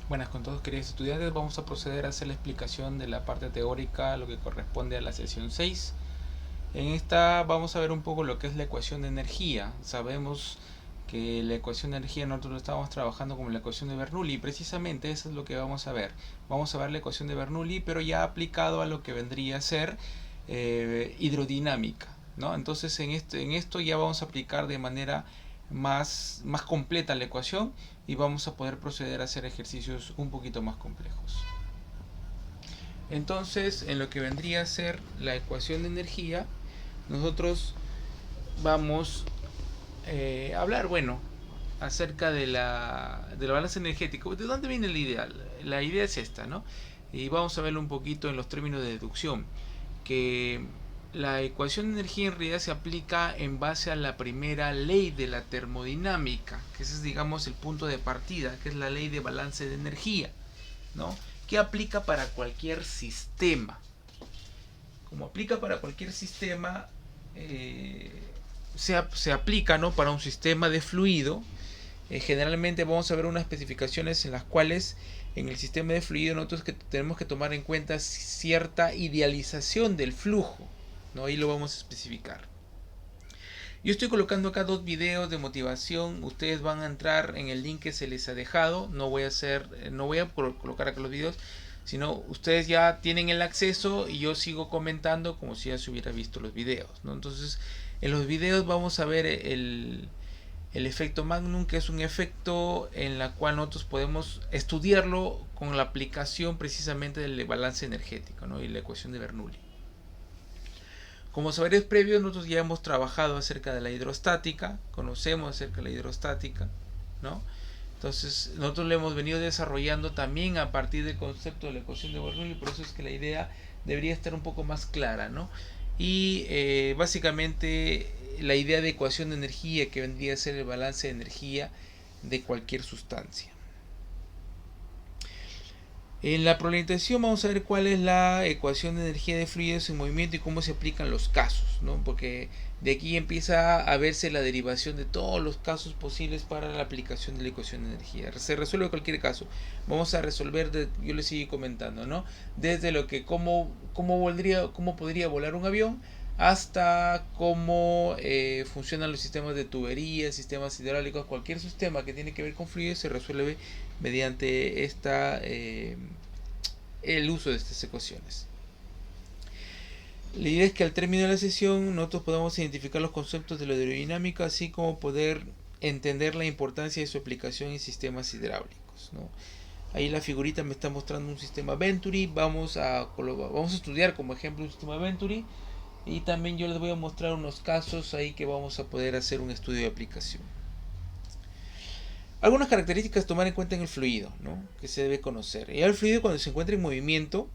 Buenas con todos, queridos estudiantes. Vamos a proceder a hacer la explicación de la parte teórica, lo que corresponde a la sesión 6. En esta vamos a ver un poco lo que es la ecuación de energía. Sabemos que la ecuación de energía nosotros lo estábamos trabajando como la ecuación de Bernoulli, y precisamente eso es lo que vamos a ver. Vamos a ver la ecuación de Bernoulli, pero ya aplicado a lo que vendría a ser hidrodinámica, ¿no? Entonces en esto ya vamos a aplicar de manera más completa la ecuación y vamos a poder proceder a hacer ejercicios un poquito más complejos. Entonces, en lo que vendría a ser la ecuación de energía, nosotros vamos a hablar, bueno, acerca de la balanza energética. ¿De dónde viene la idea? La idea es esta, ¿no? Y vamos a verlo un poquito en los términos de deducción, que la ecuación de energía en realidad se aplica en base a la primera ley de la termodinámica, que ese es, digamos, el punto de partida, que es la ley de balance de energía, ¿no? Que aplica para cualquier sistema. Como aplica para cualquier sistema, se aplica, ¿no?, para un sistema de fluido. Generalmente vamos a ver unas especificaciones en las cuales en el sistema de fluido nosotros tenemos que tomar en cuenta cierta idealización del flujo, ¿no? Ahí lo vamos a especificar. Yo estoy colocando acá dos videos de motivación. Ustedes van a entrar en el link que se les ha dejado. No voy a colocar acá los videos, sino ustedes ya tienen el acceso y yo sigo comentando como si ya se hubiera visto los videos, ¿no? Entonces, en los videos vamos a ver el efecto Magnum, que es un efecto en la cual nosotros podemos estudiarlo con la aplicación precisamente del balance energético, ¿no?, y la ecuación de Bernoulli. Como saberes previos, nosotros ya hemos trabajado acerca de la hidrostática, conocemos acerca de la hidrostática, ¿no? Entonces, nosotros lo hemos venido desarrollando también a partir del concepto de la ecuación de Bernoulli, por eso es que la idea debería estar un poco más clara, ¿no? Y básicamente la idea de ecuación de energía, que vendría a ser el balance de energía de cualquier sustancia. En la problematización vamos a ver cuál es la ecuación de energía de fluidos en movimiento y cómo se aplican los casos, ¿no? Porque de aquí empieza a verse la derivación de todos los casos posibles para la aplicación de la ecuación de energía. Se resuelve cualquier caso. Vamos a resolver, yo les sigo comentando, ¿no? Desde lo que cómo podría volar un avión hasta cómo funcionan los sistemas de tuberías, sistemas hidráulicos. Cualquier sistema que tiene que ver con fluidos se resuelve mediante el uso de estas ecuaciones. La idea es que al término de la sesión nosotros podamos identificar los conceptos de la aerodinámica, así como poder entender la importancia de su aplicación en sistemas hidráulicos, ¿no? Ahí la figurita me está mostrando un sistema Venturi. Vamos a estudiar como ejemplo un sistema Venturi, y también yo les voy a mostrar unos casos ahí que vamos a poder hacer un estudio de aplicación. Algunas características a tomar en cuenta en el fluido, ¿no?, que se debe conocer. Y el fluido, cuando se encuentra en movimiento,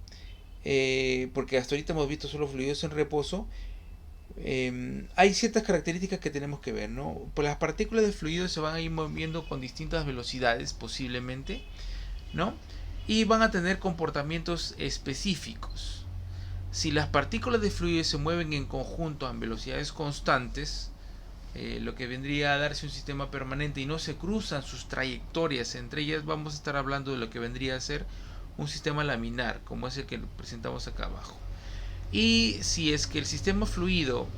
porque hasta ahorita hemos visto solo fluidos en reposo, hay ciertas características que tenemos que ver, ¿no? Pues las partículas de fluido se van a ir moviendo con distintas velocidades posiblemente, ¿no? Y van a tener comportamientos específicos. Si las partículas de fluido se mueven en conjunto a velocidades constantes, lo que vendría a darse un sistema permanente, y no se cruzan sus trayectorias entre ellas, vamos a estar hablando de lo que vendría a ser un sistema laminar, como es el que presentamos acá abajo. Y si es que el sistema fluido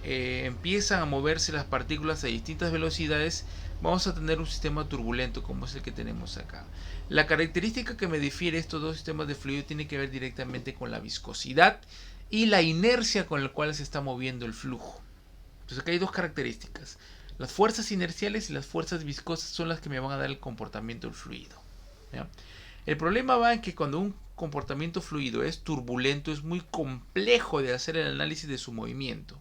empiezan a moverse las partículas a distintas velocidades, vamos a tener un sistema turbulento, como es el que tenemos acá. La característica que me difiere estos dos sistemas de fluido tiene que ver directamente con la viscosidad y la inercia con la cual se está moviendo el flujo. Entonces acá hay dos características. Las fuerzas inerciales y las fuerzas viscosas son las que me van a dar el comportamiento del fluido, ¿ya? El problema va en que cuando un comportamiento fluido es turbulento, es muy complejo de hacer el análisis de su movimiento.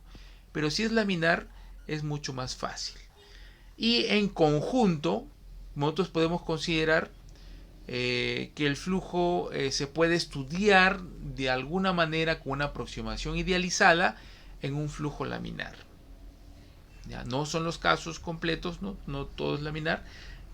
Pero si es laminar, es mucho más fácil. Y en conjunto, nosotros podemos considerar que el flujo se puede estudiar de alguna manera con una aproximación idealizada en un flujo laminar. Ya, no son los casos completos, no todo es laminar,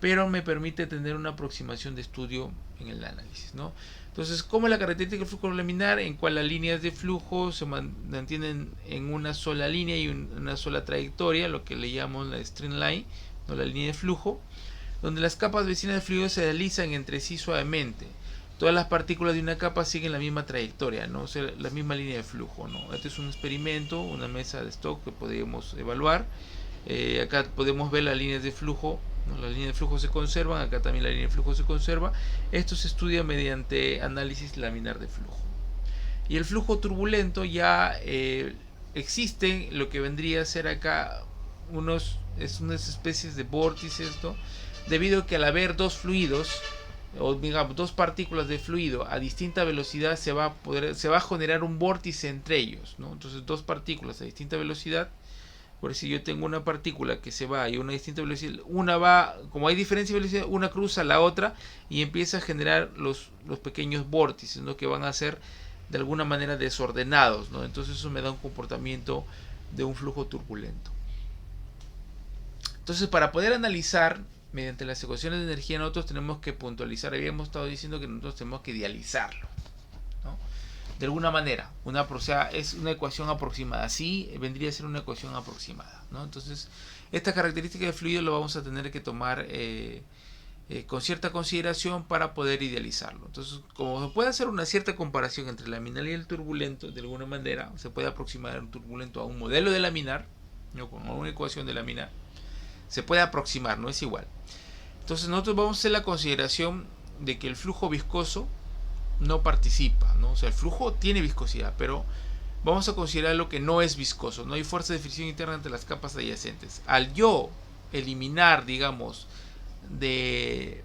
pero me permite tener una aproximación de estudio en el análisis, ¿no? Entonces, ¿cómo es la característica del flujo laminar? En cual las líneas de flujo se mantienen en una sola línea y una sola trayectoria, lo que le llamamos la streamline, ¿no?, la línea de flujo. donde las capas vecinas del fluido se deslizan entre sí suavemente. Todas las partículas de una capa siguen la misma trayectoria, ¿no? O sea, la misma línea de flujo, ¿no? Este es un experimento, una mesa de stock que podemos evaluar. Acá podemos ver las líneas de flujo, ¿no? Las líneas de flujo se conservan, acá también la línea de flujo se conserva. Esto se estudia mediante análisis laminar de flujo. Y el flujo turbulento ya existe lo que vendría a ser acá unas especies de vórtices, ¿no? Debido a que al haber dos fluidos, o digamos dos partículas de fluido a distinta velocidad, se va a generar un vórtice entre ellos, ¿no? Entonces dos partículas a distinta velocidad, por si yo tengo una partícula que se va a una distinta velocidad, una va, como hay diferencia de velocidad, una cruza la otra y empieza a generar los pequeños vórtices, ¿no? Que van a ser de alguna manera desordenados, ¿no? Entonces eso me da un comportamiento de un flujo turbulento. Entonces, para poder analizar mediante las ecuaciones de energía, nosotros tenemos que puntualizar. Habíamos estado diciendo que nosotros tenemos que idealizarlo, ¿no? De alguna manera, o sea, es una ecuación aproximada. Así vendría a ser una ecuación aproximada, ¿no? Entonces, esta característica del fluido lo vamos a tener que tomar con cierta consideración para poder idealizarlo. Entonces, como se puede hacer una cierta comparación entre el laminar y el turbulento, de alguna manera, se puede aproximar un turbulento a un modelo de laminar, ¿no? Con una ecuación de laminar. Se puede aproximar, no es igual. Entonces nosotros vamos a hacer la consideración de que el flujo viscoso no participa, ¿no? O sea, el flujo tiene viscosidad, pero vamos a considerar lo que no es viscoso. No hay fuerza de fricción interna entre las capas adyacentes. Al yo eliminar, digamos, de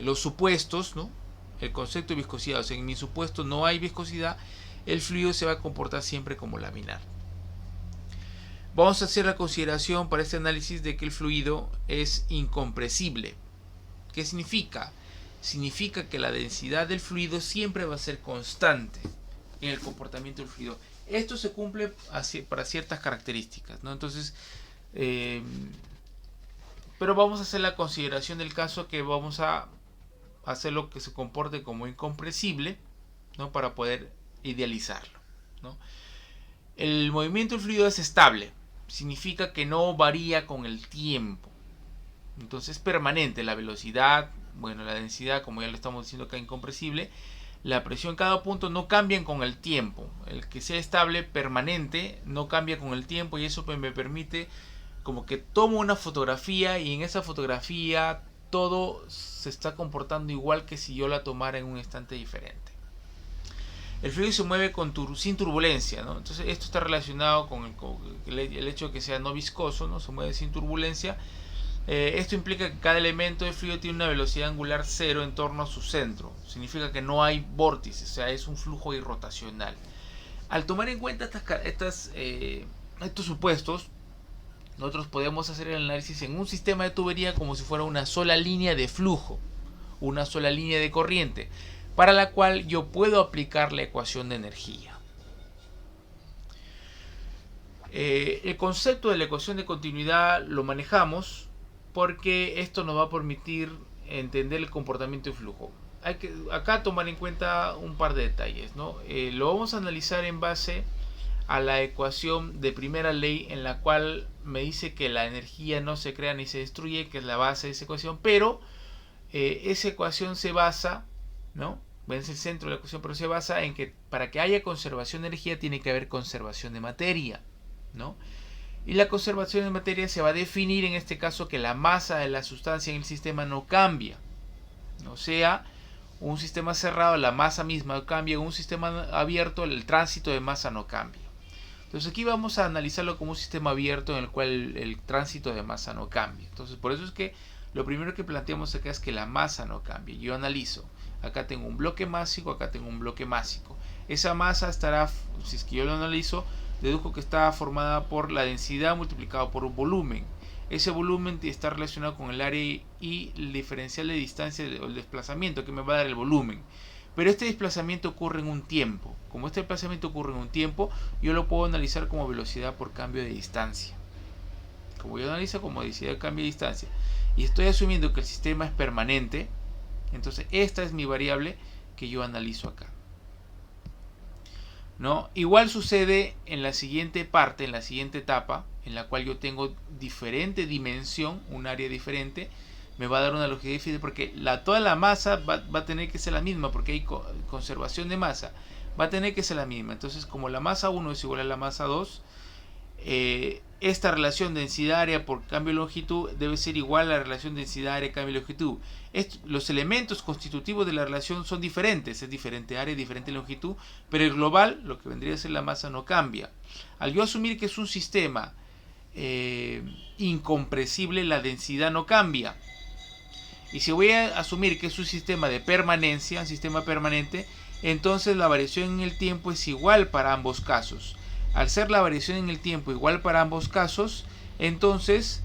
los supuestos, ¿no? El concepto de viscosidad, o sea, en mi supuesto no hay viscosidad, el fluido se va a comportar siempre como laminar. Vamos a hacer la consideración para este análisis de que el fluido es incompresible. ¿Qué significa? Significa que la densidad del fluido siempre va a ser constante en el comportamiento del fluido. Esto se cumple para ciertas características, ¿no? Entonces, pero vamos a hacer la consideración del caso que vamos a hacer lo que se comporte como incompresible, ¿no? Para poder idealizarlo, ¿no? El movimiento del fluido es estable. Significa que no varía con el tiempo. Entonces es permanente la velocidad, bueno, la densidad, como ya lo estamos diciendo acá, incompresible. La presión en cada punto no cambian con el tiempo. El que sea estable, permanente, no cambia con el tiempo, y eso me permite como que tomo una fotografía y en esa fotografía todo se está comportando igual que si yo la tomara en un instante diferente. El fluido se mueve sin turbulencia, ¿no? Entonces esto está relacionado con el hecho de que sea no viscoso, ¿no? Se mueve sin turbulencia. Esto implica que cada elemento de fluido tiene una velocidad angular cero en torno a su centro. Significa que no hay vórtices, o sea, es un flujo irrotacional. Al tomar en cuenta estos supuestos, nosotros podemos hacer el análisis en un sistema de tubería como si fuera una sola línea de flujo, una sola línea de corriente, para la cual yo puedo aplicar la ecuación de energía. El concepto de la ecuación de continuidad lo manejamos porque esto nos va a permitir entender el comportamiento de flujo. Hay que acá tomar en cuenta un par de detalles, ¿no? Lo vamos a analizar en base a la ecuación de primera ley, en la cual me dice que la energía no se crea ni se destruye, que es la base de esa ecuación, pero esa ecuación se basa, ¿no? Es el centro de la ecuación, pero se basa en que para que haya conservación de energía tiene que haber conservación de materia, ¿no? Y la conservación de materia se va a definir en este caso que la masa de la sustancia en el sistema no cambia. O sea, un sistema cerrado, la masa misma cambia; en un sistema abierto, el tránsito de masa no cambia. Entonces aquí vamos a analizarlo como un sistema abierto en el cual el tránsito de masa no cambia. Entonces por eso es que lo primero que planteamos acá es que la masa no cambie. Yo analizo, acá tengo un bloque másico, acá tengo un bloque másico. Esa masa estará, si es que yo lo analizo, deduzco que está formada por la densidad multiplicado por un volumen. Ese volumen está relacionado con el área y el diferencial de distancia o el desplazamiento que me va a dar el volumen. Pero este desplazamiento ocurre en un tiempo. Como este desplazamiento ocurre en un tiempo, yo lo puedo analizar como velocidad por cambio de distancia. Como yo analizo como velocidad de cambio de distancia y estoy asumiendo que el sistema es permanente, entonces esta es mi variable que yo analizo acá, ¿no? Igual sucede en la siguiente parte, en la siguiente etapa, en la cual yo tengo diferente dimensión, un área diferente, me va a dar una longitud diferente porque toda la masa va a tener que ser la misma porque hay conservación de masa, va a tener que ser la misma. Entonces, como la masa 1 es igual a la masa 2, esta relación densidad-área por cambio de longitud debe ser igual a la relación densidad-área cambio de longitud. Los elementos constitutivos de la relación son diferentes, es diferente área, diferente longitud, pero el global, lo que vendría a ser la masa, no cambia. Al yo asumir que es un sistema incompresible, la densidad no cambia. Y si voy a asumir que es un sistema de permanencia, un sistema permanente, entonces la variación en el tiempo es igual para ambos casos. Al ser la variación en el tiempo igual para ambos casos, entonces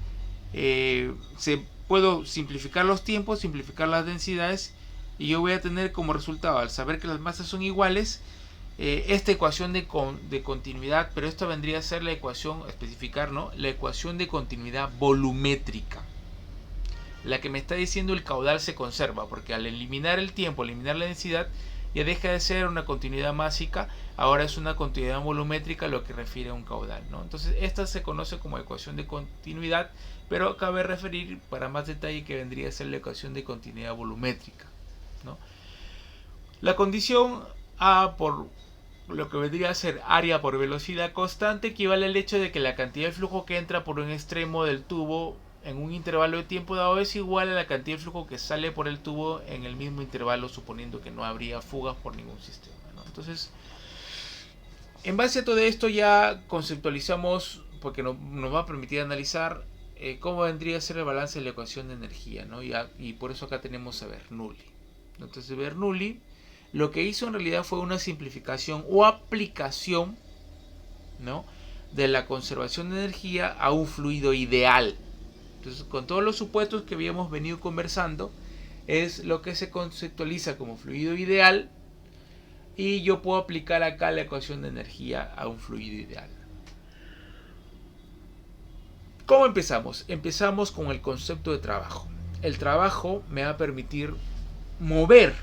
puedo simplificar los tiempos, simplificar las densidades, y yo voy a tener como resultado, al saber que las masas son iguales, esta ecuación de continuidad, pero esto vendría a ser la ecuación, especificar, ¿no? La ecuación de continuidad volumétrica, la que me está diciendo el caudal se conserva, porque al eliminar el tiempo, eliminar la densidad, ya deja de ser una continuidad másica, ahora es una continuidad volumétrica, lo que refiere a un caudal, ¿no? Entonces esta se conoce como ecuación de continuidad, pero cabe referir para más detalle que vendría a ser la ecuación de continuidad volumétrica, ¿no? La condición A por lo que vendría a ser área por velocidad constante equivale al hecho de que la cantidad de flujo que entra por un extremo del tubo en un intervalo de tiempo dado es igual a la cantidad de flujo que sale por el tubo en el mismo intervalo, suponiendo que no habría fugas por ningún sistema, ¿no? Entonces, en base a todo esto ya conceptualizamos, porque nos va a permitir analizar cómo vendría a ser el balance de la ecuación de energía, ¿no? Y por eso acá tenemos a Bernoulli. Entonces Bernoulli lo que hizo en realidad fue una simplificación o aplicación, ¿no?, de la conservación de energía a un fluido ideal. Entonces, con todos los supuestos que habíamos venido conversando, es lo que se conceptualiza como fluido ideal, y yo puedo aplicar acá la ecuación de energía a un fluido ideal. ¿Cómo empezamos? Empezamos con el concepto de trabajo. El trabajo me va a permitir mover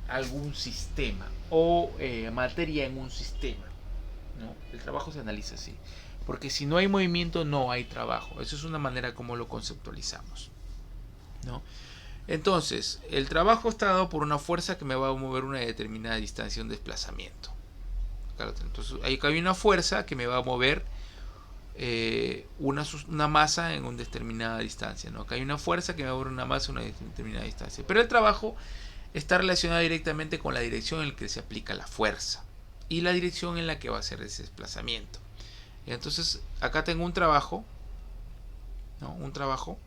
algún sistema o materia en un sistema, ¿no? El trabajo se analiza así, porque si no hay movimiento no hay trabajo. Eso es una manera como lo conceptualizamos, ¿no? Entonces, el trabajo está dado por una fuerza que me va a mover una determinada distancia, un desplazamiento. Claro, entonces, ahí hay una fuerza que me va a mover una masa en una determinada distancia, ¿no? Acá hay una fuerza que me va a mover una masa en una determinada distancia. Pero el trabajo está relacionado directamente con la dirección en la que se aplica la fuerza y la dirección en la que va a ser ese desplazamiento. Entonces, acá tengo un trabajo, ¿no? Un trabajo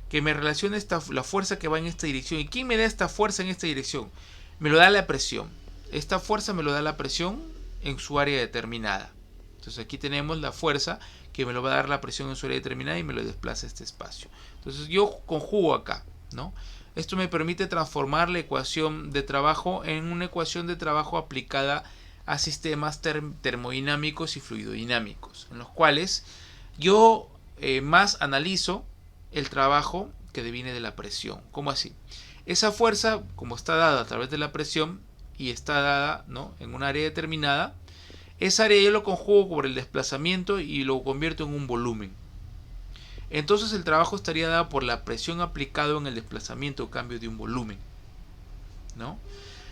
que me relaciona la fuerza que va en esta dirección. ¿Y quién me da esta fuerza en esta dirección? Me lo da la presión. Esta fuerza me lo da la presión en su área determinada. Entonces aquí tenemos la fuerza que me lo va a dar la presión en su área determinada y me lo desplaza a este espacio. Entonces yo conjugo acá, ¿no? Esto me permite transformar la ecuación de trabajo en una ecuación de trabajo aplicada a sistemas termodinámicos y fluidodinámicos, en los cuales yo más analizo el trabajo que deviene de la presión. ¿Cómo así? Esa fuerza, como está dada a través de la presión y está dada, ¿no?, en un área determinada, esa área yo lo conjugo por el desplazamiento y lo convierto en un volumen. Entonces el trabajo estaría dado por la presión aplicada en el desplazamiento a cambio de un volumen, ¿no?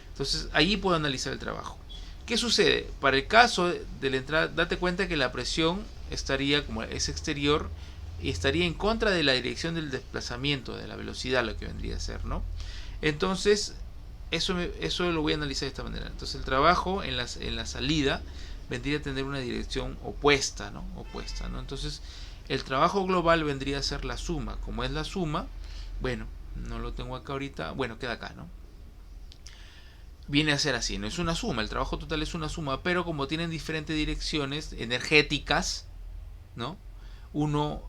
Entonces allí puedo analizar el trabajo. ¿Qué sucede? Para el caso de la entrada, date cuenta que la presión estaría, como es exterior, y estaría en contra de la dirección del desplazamiento, de la velocidad, lo que vendría a ser, ¿no? Entonces, eso lo voy a analizar de esta manera. Entonces, el trabajo en la salida vendría a tener una dirección opuesta, ¿no? Opuesta, ¿no? Entonces, el trabajo global vendría a ser la suma. Como es la suma, bueno, no lo tengo acá ahorita, bueno, queda acá, ¿no? Viene a ser así, no es una suma, el trabajo total es una suma, pero como tienen diferentes direcciones energéticas, ¿no?, uno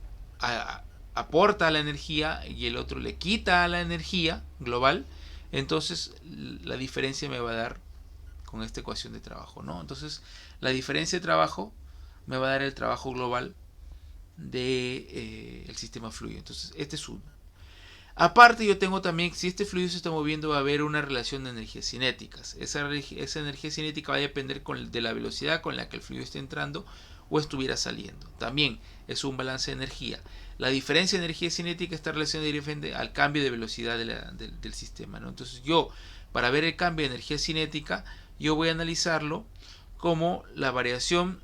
aporta la energía y el otro le quita la energía global, entonces la diferencia me va a dar con esta ecuación de trabajo, ¿no? Entonces la diferencia de trabajo me va a dar el trabajo global del sistema fluido. Entonces este es uno. Aparte yo tengo también, si este fluido se está moviendo, va a haber una relación de energías cinéticas. Esa energía cinética va a depender de la velocidad con la que el fluido esté entrando o estuviera saliendo. También es un balance de energía. La diferencia de energía cinética está relacionada directamente al cambio de velocidad del sistema, ¿no? Entonces yo, para ver el cambio de energía cinética, yo voy a analizarlo como la variación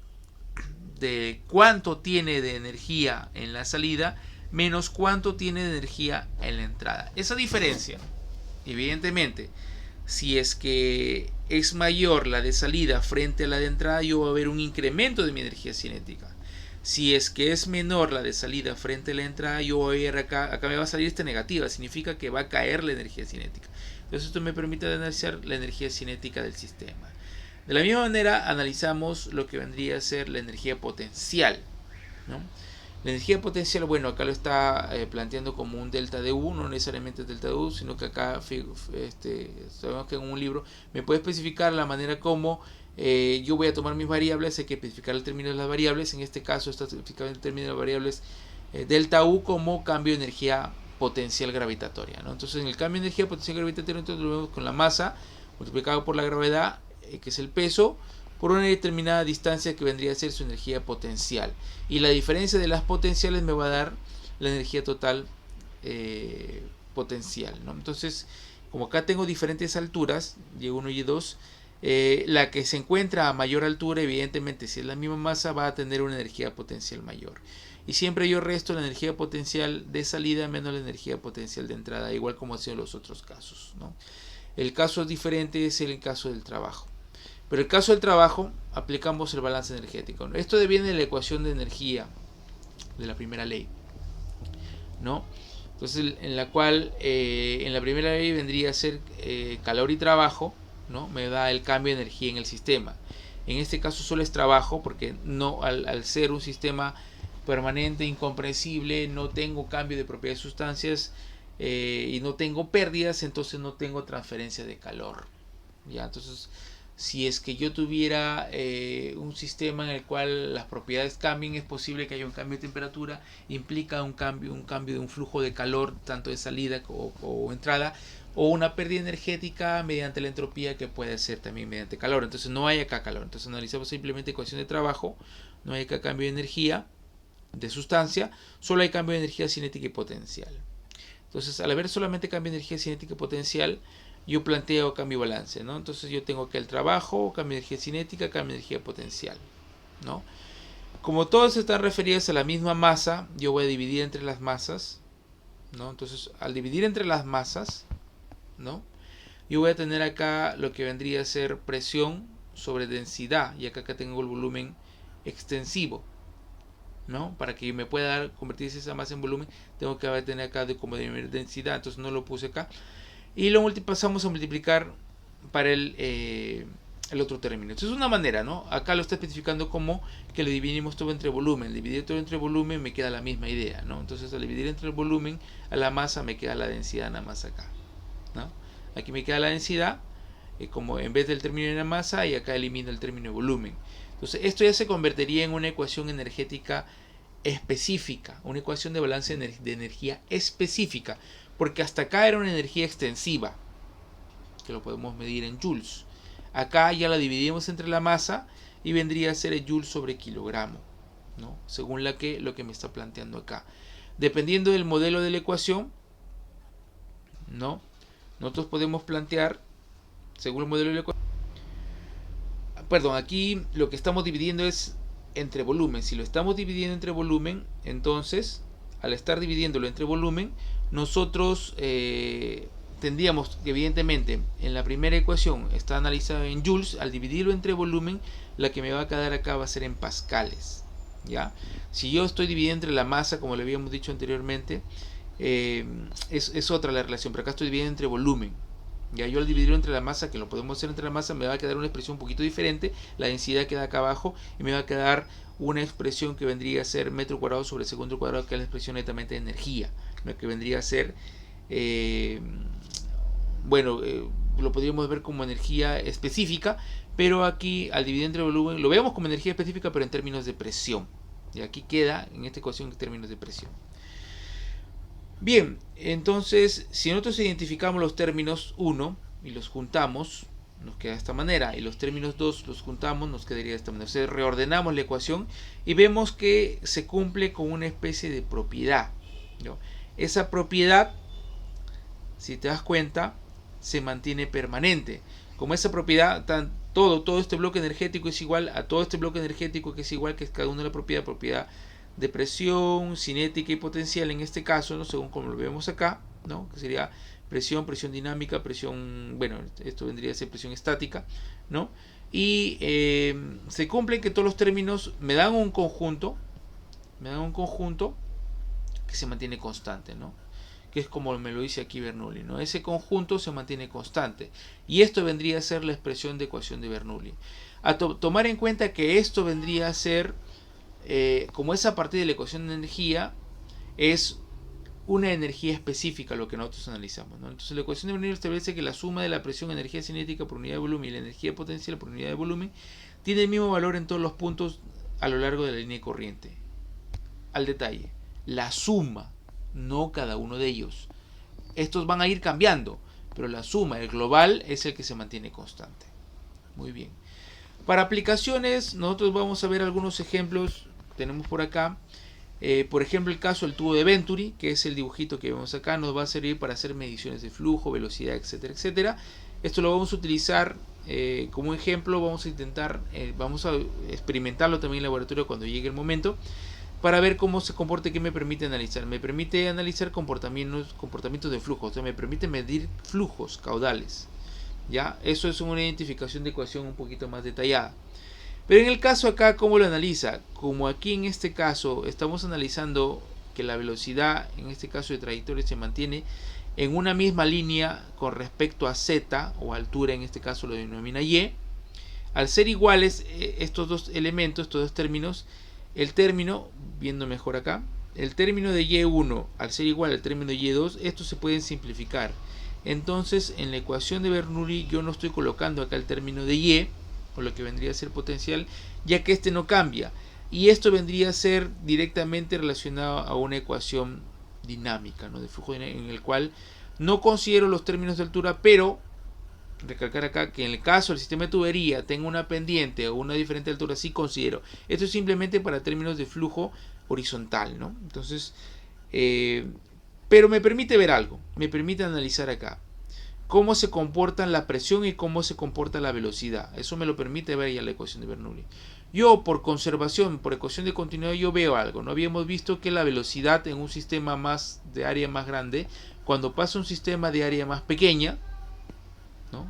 de cuánto tiene de energía en la salida menos cuánto tiene de energía en la entrada. Esa diferencia, evidentemente, si es que es mayor la de salida frente a la de entrada, yo voy a ver un incremento de mi energía cinética. Si es que es menor la de salida frente a la entrada, yo voy a ver acá me va a salir esta negativa, significa que va a caer la energía cinética. Entonces esto me permite analizar la energía cinética del sistema. De la misma manera analizamos lo que vendría a ser la energía potencial, ¿no? La energía potencial, bueno, acá lo está planteando como un delta de U, no necesariamente delta de U, sino que acá sabemos que en un libro me puede especificar la manera como yo voy a tomar mis variables, hay que especificar el término de las variables, en este caso está especificado el término de las variables delta U como cambio de energía potencial gravitatoria, ¿no? Entonces en el cambio de energía potencial gravitatoria entonces lo vemos con la masa multiplicado por la gravedad, que es el peso, por una determinada distancia que vendría a ser su energía potencial. Y la diferencia de las potenciales me va a dar la energía total potencial, ¿no? Entonces, como acá tengo diferentes alturas, Y1 y Y2, la que se encuentra a mayor altura, evidentemente, si es la misma masa, va a tener una energía potencial mayor. Y siempre yo resto la energía potencial de salida menos la energía potencial de entrada, igual como ha sido en los otros casos, ¿no? El caso diferente es el caso del trabajo. Pero en el caso del trabajo, aplicamos el balance energético, ¿no? Esto deviene de la ecuación de energía de la primera ley, ¿no? Entonces, en la cual, en la primera ley vendría a ser calor y trabajo, ¿no? Me da el cambio de energía en el sistema. En este caso solo es trabajo, porque no, al ser un sistema permanente, incomprensible, no tengo cambio de propiedades de sustancias y no tengo pérdidas, entonces no tengo transferencia de calor, ¿ya? Entonces, si es que yo tuviera un sistema en el cual las propiedades cambien, es posible que haya un cambio de temperatura, implica un cambio de un flujo de calor, tanto de salida o entrada, o una pérdida energética mediante la entropía, que puede ser también mediante calor. Entonces no hay acá calor. Entonces analizamos simplemente ecuación de trabajo, no hay acá cambio de energía, de sustancia, solo hay cambio de energía cinética y potencial. Entonces, al haber solamente cambio de energía cinética y potencial, yo planteo cambio y balance, ¿no? Entonces yo tengo que el trabajo, cambio de energía cinética, cambio de energía potencial, ¿no? Como todos están referidos a la misma masa, yo voy a dividir entre las masas, ¿no? Entonces, al dividir entre las masas, ¿no? Yo voy a tener acá lo que vendría a ser presión sobre densidad, y acá tengo el volumen extensivo, ¿no? Para que me pueda convertirse esa masa en volumen, tengo que tener acá como de densidad, entonces no lo puse acá. Y lo pasamos a multiplicar para el otro término. Entonces es una manera, ¿no? Acá lo está especificando como que le dividimos todo entre volumen. Dividir todo entre volumen me queda la misma idea, ¿no? Entonces al dividir entre el volumen a la masa me queda la densidad nada más acá, ¿no? Aquí me queda la densidad, como en vez del término de la masa, y acá elimino el término de volumen. Entonces esto ya se convertiría en una ecuación energética específica, una ecuación de balance de energía específica, porque hasta acá era una energía extensiva, que lo podemos medir en joules. Acá ya la dividimos entre la masa y vendría a ser el joule sobre kilogramo, ¿no? Según lo que me está planteando acá. Dependiendo del modelo de la ecuación, ¿no? Nosotros podemos plantear, según el modelo de la ecuación, perdón, aquí lo que estamos dividiendo es entre volumen. Si lo estamos dividiendo entre volumen, entonces, al estar dividiéndolo entre volumen, nosotros tendríamos que, evidentemente, en la primera ecuación está analizada en joules. Al dividirlo entre volumen, la que me va a quedar acá va a ser en pascales, ¿ya? Si yo estoy dividiendo entre la masa, como le habíamos dicho anteriormente, es otra la relación, pero acá estoy dividiendo entre volumen. Ya yo al dividirlo entre la masa, que lo podemos hacer entre la masa, me va a quedar una expresión un poquito diferente. La densidad queda acá abajo y me va a quedar una expresión que vendría a ser metro cuadrado sobre segundo cuadrado, que es la expresión netamente de energía, lo que vendría a ser, lo podríamos ver como energía específica, pero aquí al dividir entre volumen lo vemos como energía específica, pero en términos de presión. Y aquí queda en esta ecuación en términos de presión. Bien, entonces, si nosotros identificamos los términos 1 y los juntamos, nos queda de esta manera, y los términos 2 los juntamos, nos quedaría de esta manera. Entonces reordenamos la ecuación y vemos que se cumple con una especie de propiedad, ¿no? Esa propiedad, si te das cuenta, se mantiene permanente. Como esa propiedad, todo este bloque energético es igual a todo este bloque energético, que es igual que cada una de la propiedad de presión, cinética y potencial en este caso, ¿no? Según como lo vemos acá, ¿no? Que sería presión, presión dinámica, presión, bueno, esto vendría a ser presión estática, ¿no? Y se cumplen que todos los términos me dan un conjunto que se mantiene constante, ¿no? Que es como me lo dice aquí Bernoulli, ¿no? Ese conjunto se mantiene constante. Y esto vendría a ser la expresión de ecuación de Bernoulli. A tomar en cuenta que esto vendría a ser, como es a partir de la ecuación de energía, es una energía específica lo que nosotros analizamos, ¿no? Entonces la ecuación de Bernoulli establece que la suma de la presión, energía cinética por unidad de volumen y la energía potencial por unidad de volumen tiene el mismo valor en todos los puntos a lo largo de la línea de corriente. Al detalle, la suma, no cada uno de ellos. Estos van a ir cambiando, pero la suma, el global, es el que se mantiene constante. Muy bien. Para aplicaciones, nosotros vamos a ver algunos ejemplos. Tenemos por acá, por ejemplo, el caso del tubo de Venturi, que es el dibujito que vemos acá, nos va a servir para hacer mediciones de flujo, velocidad, etcétera, etcétera. Esto lo vamos a utilizar como ejemplo. Vamos a intentar, vamos a experimentarlo también en el laboratorio cuando llegue el momento, para ver cómo se comporta y qué me permite analizar. Me permite analizar comportamientos de flujo, o sea, me permite medir flujos caudales. ¿Ya? Eso es una identificación de ecuación un poquito más detallada. Pero en el caso acá, ¿cómo lo analiza? Como aquí en este caso estamos analizando que la velocidad, en este caso de trayectoria, se mantiene en una misma línea con respecto a z, o altura, en este caso lo denomina y. Al ser iguales estos dos elementos, estos dos términos, el término, viendo mejor acá, el término de y1 al ser igual al término de y2, estos se pueden simplificar. Entonces en la ecuación de Bernoulli yo no estoy colocando acá el término de y, o lo que vendría a ser potencial, ya que este no cambia, y esto vendría a ser directamente relacionado a una ecuación dinámica, ¿no? De flujo en el cual no considero los términos de altura, pero recalcar acá que en el caso del sistema de tubería tenga una pendiente o una diferente altura, sí considero. Esto es simplemente para términos de flujo horizontal, ¿no? Entonces, pero me permite ver algo, me permite analizar acá cómo se comportan la presión y cómo se comporta la velocidad. Eso me lo permite ver ya la ecuación de Bernoulli. Yo, por conservación, por ecuación de continuidad, yo veo algo. No habíamos visto que la velocidad en un sistema más de área más grande, cuando pasa un sistema de área más pequeña, ¿no?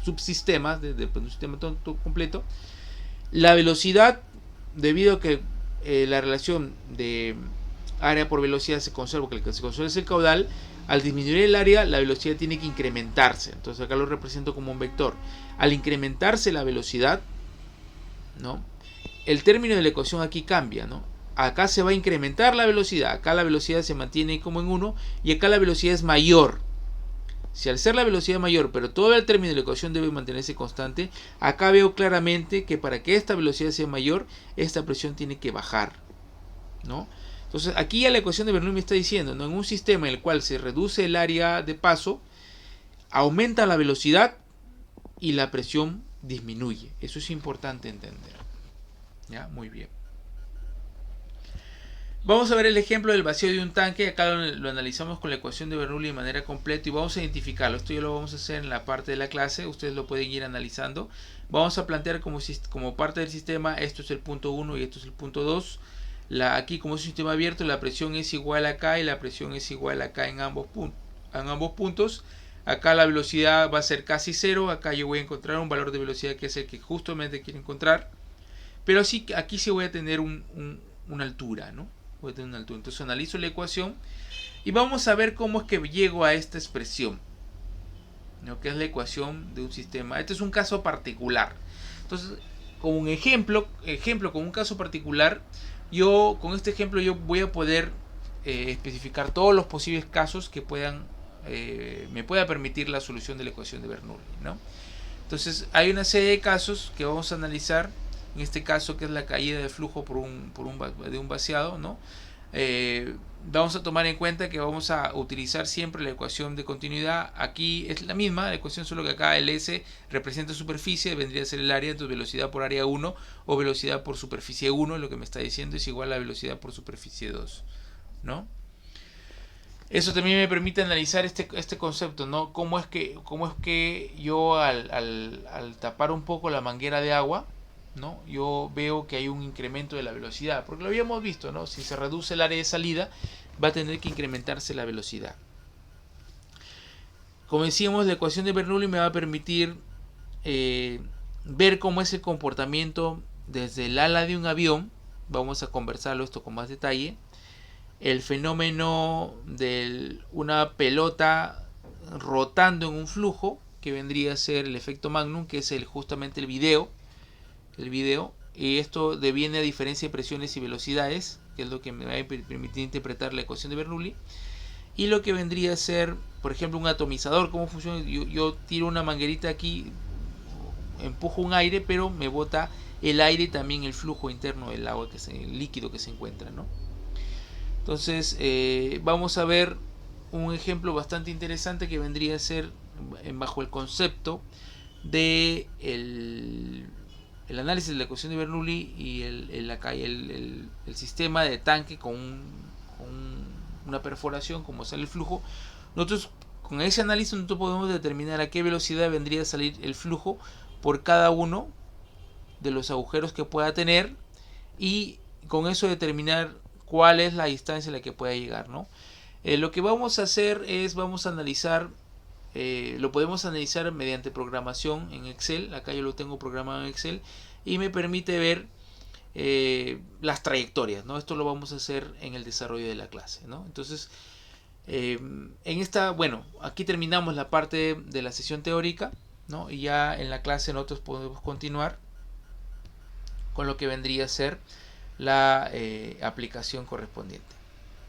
Subsistemas de un sistema todo completo, la velocidad, debido a que la relación de área por velocidad se conserva, que el que se conserva es el caudal, al disminuir el área la velocidad tiene que incrementarse. Entonces acá lo represento como un vector. Al incrementarse la velocidad, ¿no?, el término de la ecuación aquí cambia, ¿no? Acá se va a incrementar la velocidad, acá la velocidad se mantiene como en 1 y acá la velocidad es mayor. Si al ser la velocidad mayor, pero todo el término de la ecuación debe mantenerse constante, acá veo claramente que para que esta velocidad sea mayor, esta presión tiene que bajar, ¿no? Entonces aquí ya la ecuación de Bernoulli me está diciendo, ¿no?, en un sistema en el cual se reduce el área de paso, aumenta la velocidad y la presión disminuye. Eso es importante entender. ¿Ya? Muy bien. Vamos a ver el ejemplo del vacío de un tanque. Acá lo analizamos con la ecuación de Bernoulli de manera completa y vamos a identificarlo. Esto ya lo vamos a hacer en la parte de la clase. Ustedes lo pueden ir analizando. Vamos a plantear como parte del sistema, esto es el punto 1 y esto es el punto 2. Aquí, como es un sistema abierto, la presión es igual acá y la presión es igual acá en ambos puntos. Acá la velocidad va a ser casi 0. Acá yo voy a encontrar un valor de velocidad que es el que justamente quiero encontrar. Pero sí, aquí sí voy a tener una altura, ¿no? Voy a tener una altura. Entonces analizo la ecuación y vamos a ver cómo es que llego a esta expresión, ¿no?, que es la ecuación de un sistema. Este es un caso particular. Entonces, con un ejemplo, con un caso particular, con este ejemplo yo voy a poder especificar todos los posibles casos que me pueda permitir la solución de la ecuación de Bernoulli, ¿no? Entonces hay una serie de casos que vamos a analizar. En este caso, que es la caída de flujo de un vaciado, ¿no? Vamos a tomar en cuenta que vamos a utilizar siempre la ecuación de continuidad. Aquí es la misma la ecuación, solo que acá el S representa superficie, vendría a ser el área, entonces velocidad por área 1 o velocidad por superficie 1, lo que me está diciendo es igual a velocidad por superficie 2, ¿no? Eso también me permite analizar este concepto, ¿no? Cómo es que yo al tapar un poco la manguera de agua, ¿no? Yo veo que hay un incremento de la velocidad, porque lo habíamos visto, ¿no? Si se reduce el área de salida, va a tener que incrementarse la velocidad. Como decíamos, la ecuación de Bernoulli me va a permitir ver cómo es el comportamiento desde el ala de un avión. Vamos a conversarlo esto con más detalle. El fenómeno de una pelota rotando en un flujo, que vendría a ser el efecto Magnum, que es justamente el video, y esto deviene a diferencia de presiones y velocidades, que es lo que me va a permitir interpretar la ecuación de Bernoulli. Y lo que vendría a ser, por ejemplo, un atomizador, cómo funciona. Yo tiro una manguerita aquí, empujo un aire, pero me bota el aire y también el flujo interno del agua, el líquido que se encuentra, ¿no? Entonces vamos a ver un ejemplo bastante interesante que vendría a ser bajo el concepto de el análisis de la ecuación de Bernoulli y el sistema de tanque con una perforación, como sale el flujo. Nosotros con ese análisis nosotros podemos determinar a qué velocidad vendría a salir el flujo por cada uno de los agujeros que pueda tener, y con eso determinar cuál es la distancia a la que pueda llegar, ¿no? Lo que vamos a hacer es, vamos a analizar, lo podemos analizar mediante programación en Excel. Acá yo lo tengo programado en Excel y me permite ver las trayectorias, ¿no? Esto lo vamos a hacer en el desarrollo de la clase, ¿no? Entonces, bueno, aquí terminamos la parte de la sesión teórica, ¿no? Y ya en la clase nosotros podemos continuar con lo que vendría a ser la aplicación correspondiente.